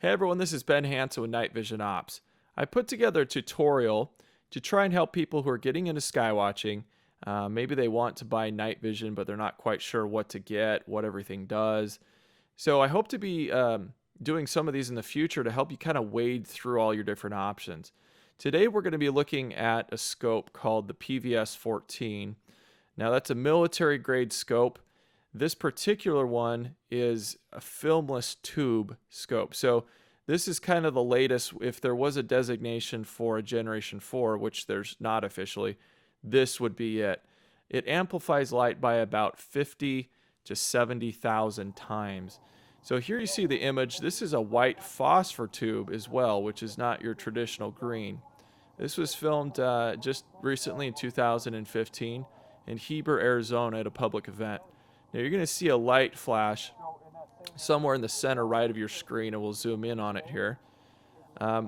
Hey everyone, this is Ben Hansen with Night Vision Ops. I put together a tutorial to try and help people who are getting into skywatching. Maybe they want to buy night vision, but they're not quite sure what to get, what everything does. So I hope to be doing some of these in the future to help you kind of wade through all your different options. Today we're going to be looking at a scope called the PVS-14. Now that's a military grade scope. This particular one is a filmless tube scope. So this is kind of the latest. If there was a designation for a Generation 4, which there's not officially, this would be it. It amplifies light by about 50 to 70,000 times. So here you see the image. This is a white phosphor tube as well, which is not your traditional green. This was filmed just recently in 2015 in Heber, Arizona at a public event. Now you're going to see a light flash somewhere in the center right of your screen, and we'll zoom in on it here.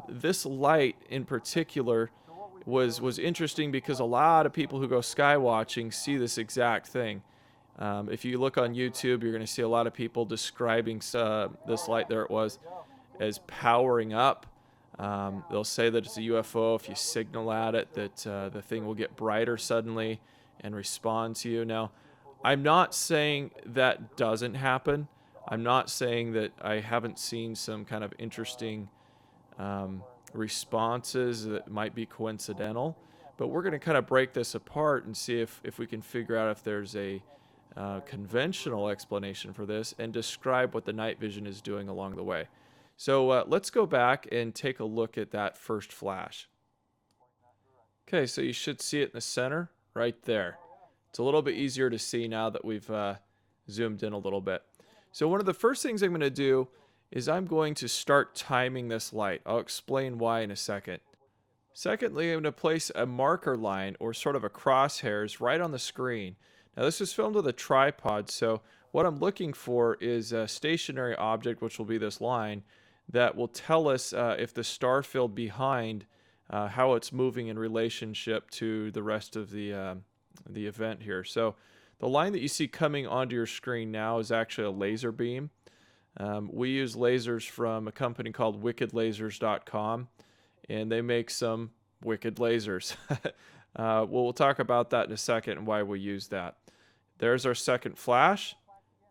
This light in particular was interesting because a lot of people who go sky watching see this exact thing. If you look on YouTube, you're going to see a lot of people describing this light, there it was, as powering up. They'll say that it's a UFO. If you signal at it, that the thing will get brighter suddenly and respond to you. Now, I'm not saying that doesn't happen. I'm not saying that I haven't seen some kind of interesting responses that might be coincidental, but we're going to kind of break this apart and see if we can figure out if there's a conventional explanation for this and describe what the night vision is doing along the way. So let's go back and take a look at that first flash. Okay, so you should see it in the center right there. It's a little bit easier to see now that we've zoomed in a little bit. So one of the first things I'm going to do is I'm going to start timing this light. I'll explain why in a second. Secondly, I'm going to place a marker line or sort of a crosshairs right on the screen. Now this is filmed with a tripod, so what I'm looking for is a stationary object, which will be this line, that will tell us if the star field behind, how it's moving in relationship to the rest of the event here. So the line that you see coming onto your screen now is actually a laser beam. We use lasers from a company called wickedlasers.com, and they make some wicked lasers. We'll talk about that in a second and why we use that. There's our second flash.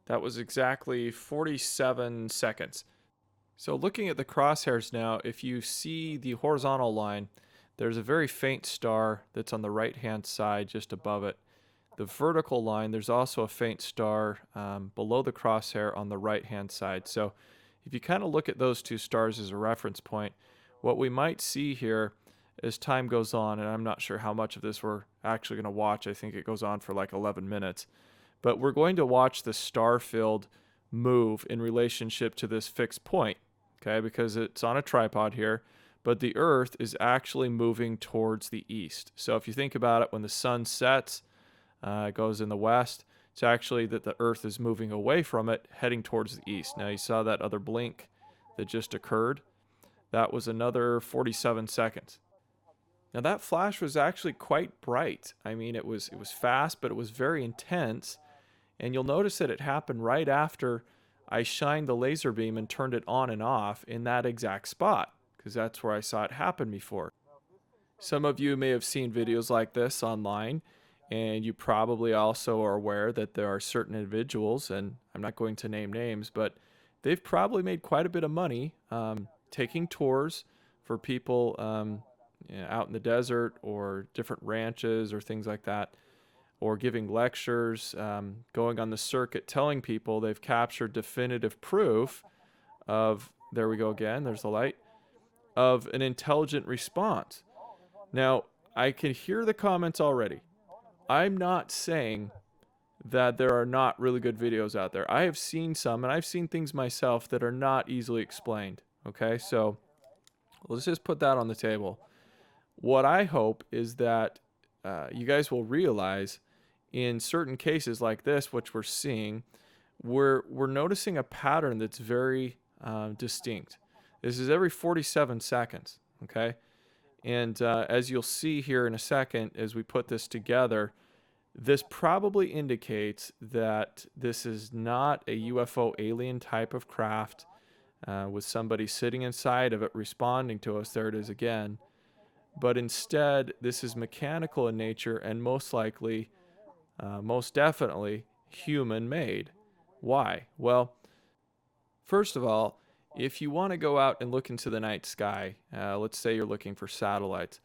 That was exactly 47 seconds. So looking at the crosshairs now, if you see the horizontal line, there's a very faint star that's on the right-hand side just above it. The vertical line, there's also a faint star below the crosshair on the right-hand side. So if you kind of look at those two stars as a reference point, what we might see here as time goes on, and I'm not sure how much of this we're actually going to watch. I think it goes on for like 11 minutes. But we're going to watch the star field move in relationship to this fixed point, okay, because it's on a tripod here. But the Earth is actually moving towards the east. So if you think about it, when the sun sets, it goes in the west, it's actually that the Earth is moving away from it, heading towards the east. Now you saw that other blink that just occurred. That was another 47 seconds. Now that flash was actually quite bright. I mean, it was fast, but it was very intense. And you'll notice that it happened right after I shined the laser beam and turned it on and off in that exact spot, because that's where I saw it happen before. Some of you may have seen videos like this online, and you probably also are aware that there are certain individuals, and I'm not going to name names, but they've probably made quite a bit of money taking tours for people out in the desert or different ranches or things like that, or giving lectures, going on the circuit telling people they've captured definitive proof of, there we go again, there's the light, of an intelligent response. Now, I can hear the comments already. I'm not saying that there are not really good videos out there. I have seen some, and I've seen things myself that are not easily explained. Okay, so let's just put that on the table. What I hope is that you guys will realize in certain cases like this, which we're seeing, we're noticing a pattern that's very distinct. This is every 47 seconds, okay? And as you'll see here in a second, as we put this together, this probably indicates that this is not a UFO alien type of craft. with somebody sitting inside of it responding to us. There it is again. But instead, this is mechanical in nature and most likely, most definitely, human made. Why? Well, first of all, if you want to go out and look into the night sky, let's say you're looking for satellites,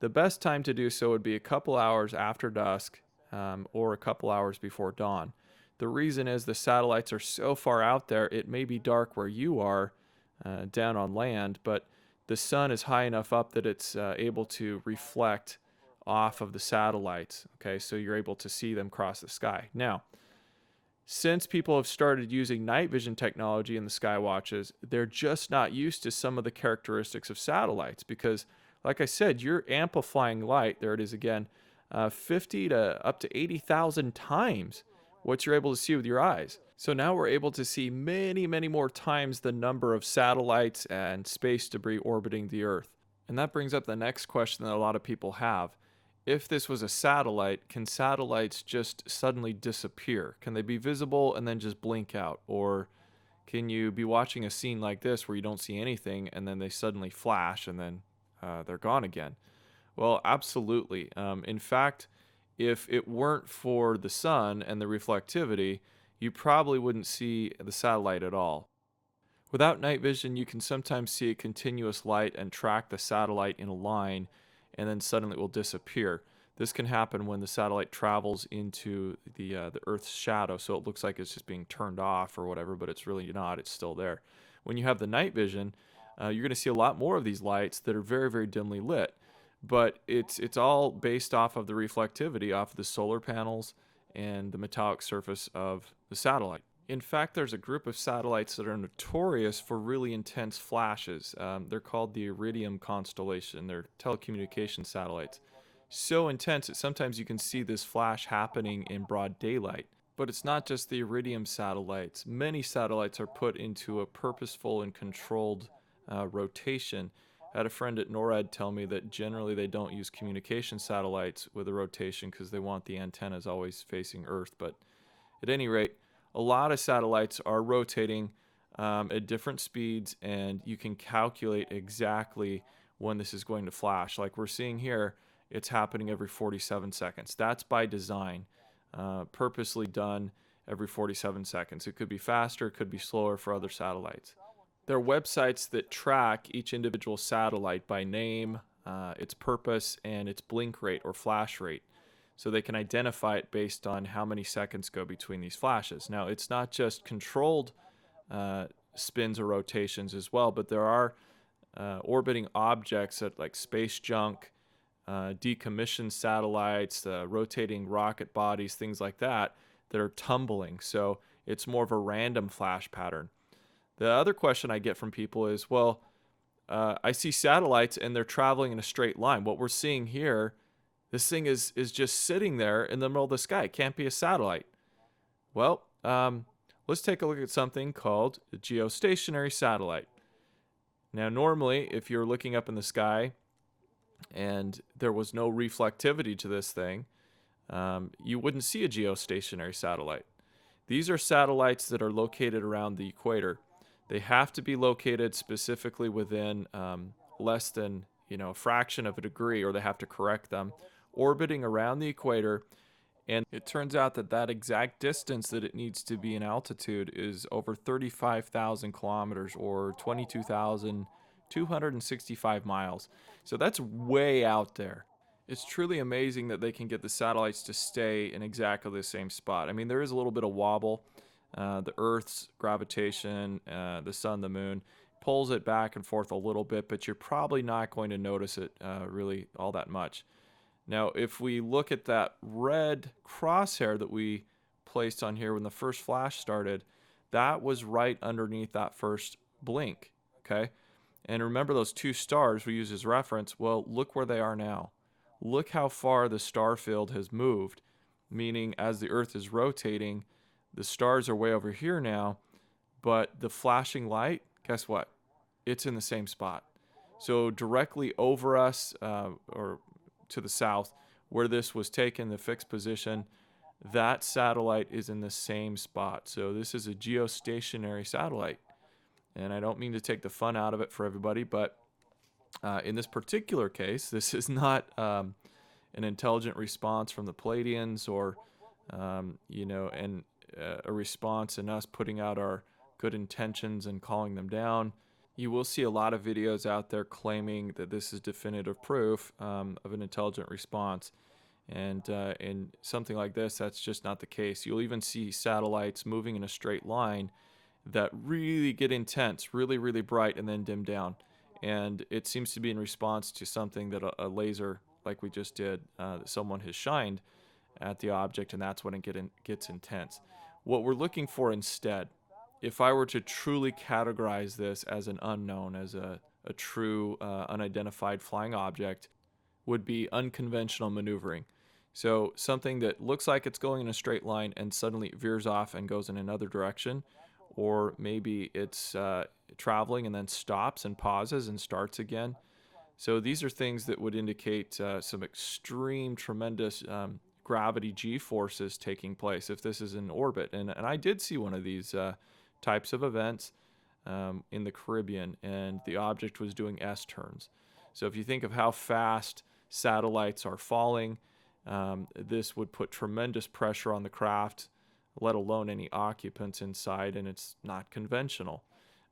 the best time to do so would be a couple hours after dusk, or a couple hours before dawn. The reason is the satellites are so far out there, it may be dark where you are, down on land, but the sun is high enough up that it's able to reflect off of the satellites. Okay, so you're able to see them cross the sky. Now, since people have started using night vision technology in the sky watches, they're just not used to some of the characteristics of satellites because, like I said, you're amplifying light. There it is again, 50 to up to 80,000 times what you're able to see with your eyes. So now we're able to see many, many more times the number of satellites and space debris orbiting the Earth. And that brings up the next question that a lot of people have. If this was a satellite, can satellites just suddenly disappear? Can they be visible and then just blink out? Or can you be watching a scene like this where you don't see anything and then they suddenly flash and then they're gone again? Well, absolutely. In fact, if it weren't for the sun and the reflectivity, you probably wouldn't see the satellite at all. Without night vision, you can sometimes see a continuous light and track the satellite in a line, and then suddenly it will disappear. This can happen when the satellite travels into the Earth's shadow, so it looks like it's just being turned off or whatever, but it's really not. It's still there. When you have the night vision, you're going to see a lot more of these lights that are very, very dimly lit. But it's all based off of the reflectivity off of the solar panels and the metallic surface of the satellite. In fact, there's a group of satellites that are notorious for really intense flashes. They're called the Iridium constellation. They're telecommunication satellites. So intense that sometimes you can see this flash happening in broad daylight. But it's not just the Iridium satellites. Many satellites are put into a purposeful and controlled rotation. I had a friend at NORAD tell me that generally they don't use communication satellites with a rotation because they want the antennas always facing Earth. But at any rate, a lot of satellites are rotating at different speeds, and you can calculate exactly when this is going to flash. Like we're seeing here, it's happening every 47 seconds. That's by design, purposely done every 47 seconds. It could be faster, it could be slower for other satellites. There are websites that track each individual satellite by name, its purpose, and its blink rate or flash rate. So they can identify it based on how many seconds go between these flashes. Now, it's not just controlled spins or rotations as well, but there are orbiting objects that, like space junk, decommissioned satellites, rotating rocket bodies, things like that, that are tumbling. So it's more of a random flash pattern. The other question I get from people is, well, I see satellites and they're traveling in a straight line. What we're seeing here, this thing is just sitting there in the middle of the sky. It can't be a satellite. Well, let's take a look at something called a geostationary satellite. Now, normally, if you're looking up in the sky and there was no reflectivity to this thing, you wouldn't see a geostationary satellite. These are satellites that are located around the equator. They have to be located specifically within less than a fraction of a degree, or they have to correct them, orbiting around the equator. And it turns out that that exact distance that it needs to be in altitude is over 35,000 kilometers, or 22,265 miles. So that's way out there. It's truly amazing that they can get the satellites to stay in exactly the same spot. I mean, there is a little bit of wobble. The Earth's gravitation, the sun, the moon, pulls it back and forth a little bit, but you're probably not going to notice it really all that much. Now, if we look at that red crosshair that we placed on here when the first flash started, that was right underneath that first blink, okay? And remember those two stars we use as reference? Well, look where they are now. Look how far the star field has moved, meaning as the Earth is rotating, the stars are way over here now, but the flashing light, guess what? It's in the same spot. So directly over us, or to the south, where this was taken, the fixed position, that satellite is in the same spot. So this is a geostationary satellite. And I don't mean to take the fun out of it for everybody, but in this particular case, this is not an intelligent response from the Palladians, or a response in us putting out our good intentions and calling them down. You will see a lot of videos out there claiming that this is definitive proof of an intelligent response. And in something like this, that's just not the case. You'll even see satellites moving in a straight line that really get intense, really, really bright, and then dim down. And it seems to be in response to something that a laser, like we just did, that someone has shined at the object, and that's when it gets intense. What we're looking for instead, if I were to truly categorize this as an unknown, as a true unidentified flying object, would be unconventional maneuvering. So something that looks like it's going in a straight line and suddenly veers off and goes in another direction, or maybe it's traveling and then stops and pauses and starts again. So these are things that would indicate some extreme, tremendous gravity g-forces taking place if this is in orbit. And I did see one of these types of events in the Caribbean, and the object was doing S-turns. So if you think of how fast satellites are falling, this would put tremendous pressure on the craft, let alone any occupants inside, and it's not conventional.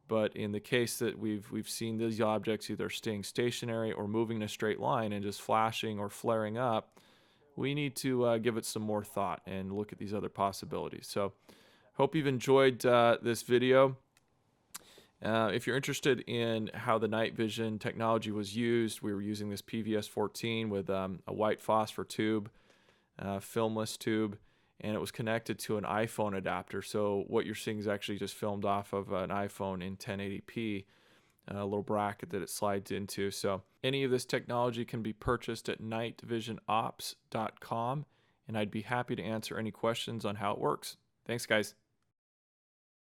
But in the case that we've seen these objects either staying stationary or moving in a straight line and just flashing or flaring up, we need to give it some more thought and look at these other possibilities. So hope you've enjoyed this video. If you're interested in how the night vision technology was used, we were using this PVS-14 with a white phosphor tube, filmless tube, and it was connected to an iPhone adapter. So what you're seeing is actually just filmed off of an iPhone in 1080p, a little bracket that it slides into. So any of this technology can be purchased at nightvisionops.com, and I'd be happy to answer any questions on how it works. Thanks, guys.